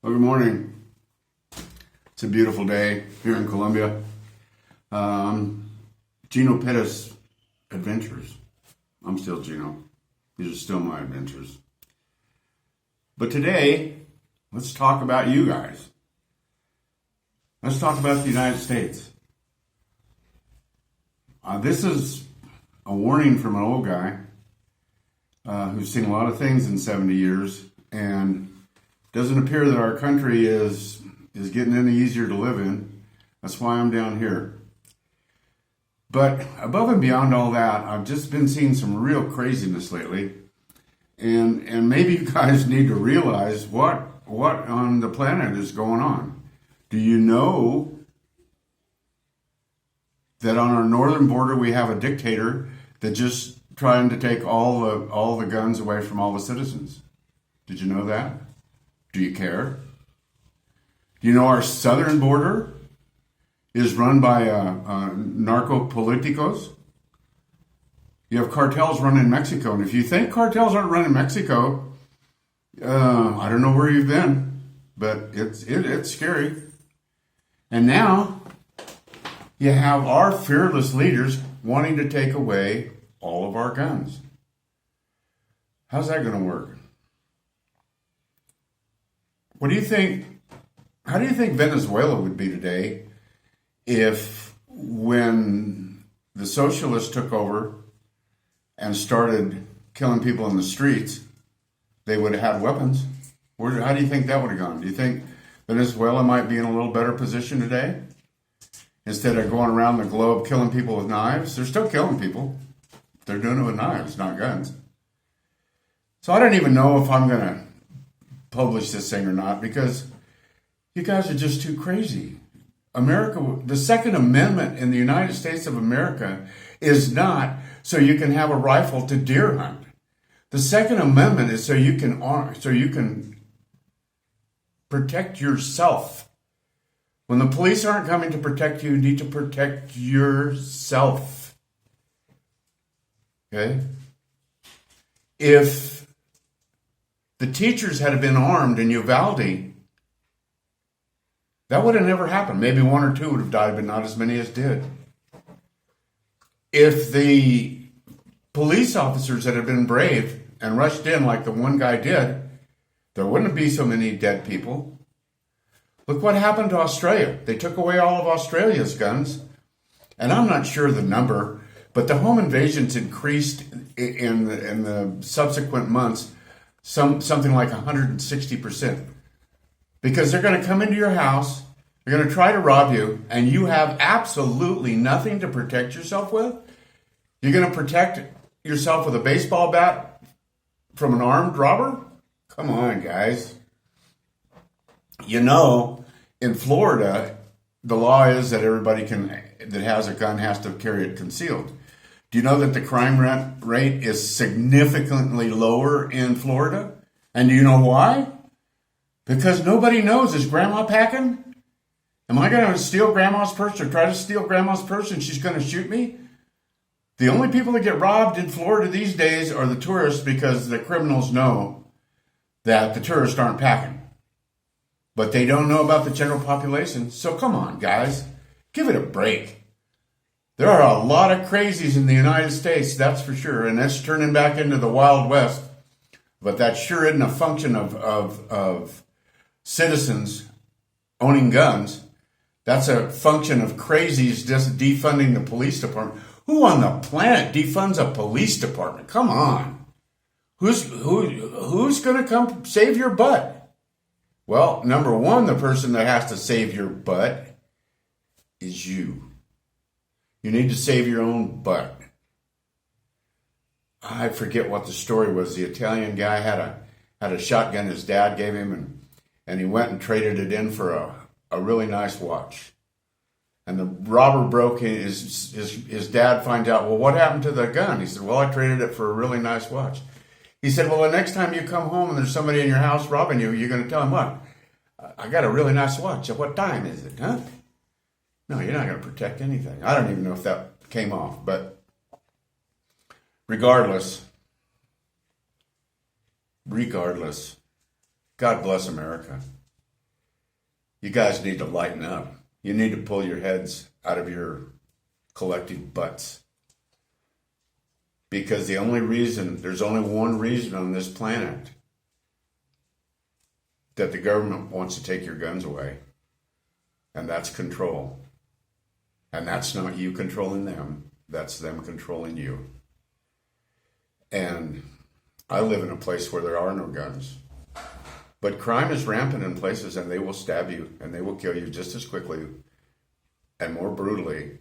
Well, good morning. It's a beautiful day here in Colombia. Geno Pettis adventures. I'm still Geno. These are still my adventures. But today, let's talk about you guys. Let's talk about the United States. This is a warning from an old guy who's seen a lot of things in 70 years, and doesn't appear that our country is getting any easier to live in. That's why I'm down here. But above and beyond all that, I've just been seeing some real craziness lately. And maybe you guys need to realize what on the planet is going on. Do you know that on our northern border we have a dictator that just trying to take all the guns away from all the citizens? Did you know that? Do you care? Do you know our southern border is run by narco-politicos? You have cartels running Mexico. And if you think cartels aren't running Mexico, I don't know where you've been, but it's scary. And now you have our fearless leaders wanting to take away all of our guns. How's that going to work? What do you think? How do you think Venezuela would be today if, when the socialists took over and started killing people in the streets, they would have had weapons? How do you think that would have gone? Do you think Venezuela might be in a little better position today? Instead of going around the globe killing people with knives, they're still killing people. They're doing it with knives, not guns. So I don't even know if I'm going to publish this thing or not, because you guys are just too crazy. America, the Second Amendment in the United States of America is not so you can have a rifle to deer hunt. The Second Amendment is so you can protect yourself. When the police aren't coming to protect you, you need to protect yourself. Okay? If the teachers had been armed in Uvalde, that would have never happened. Maybe one or two would have died, but not as many as did. If the police officers had been brave and rushed in like the one guy did, there wouldn't be so many dead people. Look what happened to Australia. They took away all of Australia's guns. And I'm not sure the number, but the home invasions increased in the subsequent months something like 160%. Because they're going to come into your house, they're going to try to rob you, and you have absolutely nothing to protect yourself with? You're going to protect yourself with a baseball bat from an armed robber? Come on, guys. You know, in Florida, the law is that everybody that has a gun has to carry it concealed. Do you know that the crime rate is significantly lower in Florida? And do you know why? Because nobody knows. Is grandma packing? Am I going to steal grandma's purse or try to steal grandma's purse and she's going to shoot me? The only people that get robbed in Florida these days are the tourists, because the criminals know that the tourists aren't packing. But they don't know about the general population. So come on, guys. Give it a break. There are a lot of crazies in the United States, that's for sure. And that's turning back into the Wild West. But that sure isn't a function of citizens owning guns. That's a function of crazies just defunding the police department. Who on the planet defunds a police department? Come on. Who's going to come save your butt? Well, number one, the person that has to save your butt is you. You need to save your own butt. I forget what the story was. The Italian guy had a shotgun his dad gave him, and he went and traded it in for a really nice watch. And the robber broke in. His dad finds out, well, what happened to the gun? He said, well, I traded it for a really nice watch. He said, well, the next time you come home and there's somebody in your house robbing you, you're going to tell him what? I got a really nice watch. What time is it, huh? No, you're not going to protect anything. I don't even know if that came off, but regardless, God bless America. You guys need to lighten up. You need to pull your heads out of your collective butts. Because there's only one reason on this planet that the government wants to take your guns away. And that's control. And that's not you controlling them. That's them controlling you. And I live in a place where there are no guns. But crime is rampant in places, and they will stab you and they will kill you just as quickly and more brutally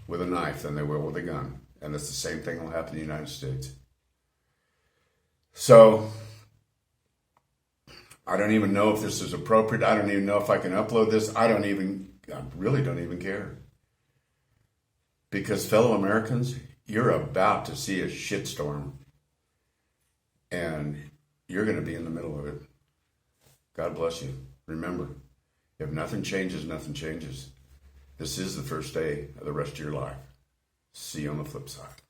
with a knife than they will with a gun. And it's the same thing will happen in the United States. So, I don't even know if this is appropriate. I don't even know if I can upload this. I really don't even care. Because fellow Americans, you're about to see a shitstorm. And you're going to be in the middle of it. God bless you. Remember, if nothing changes, nothing changes. This is the first day of the rest of your life. See you on the flip side.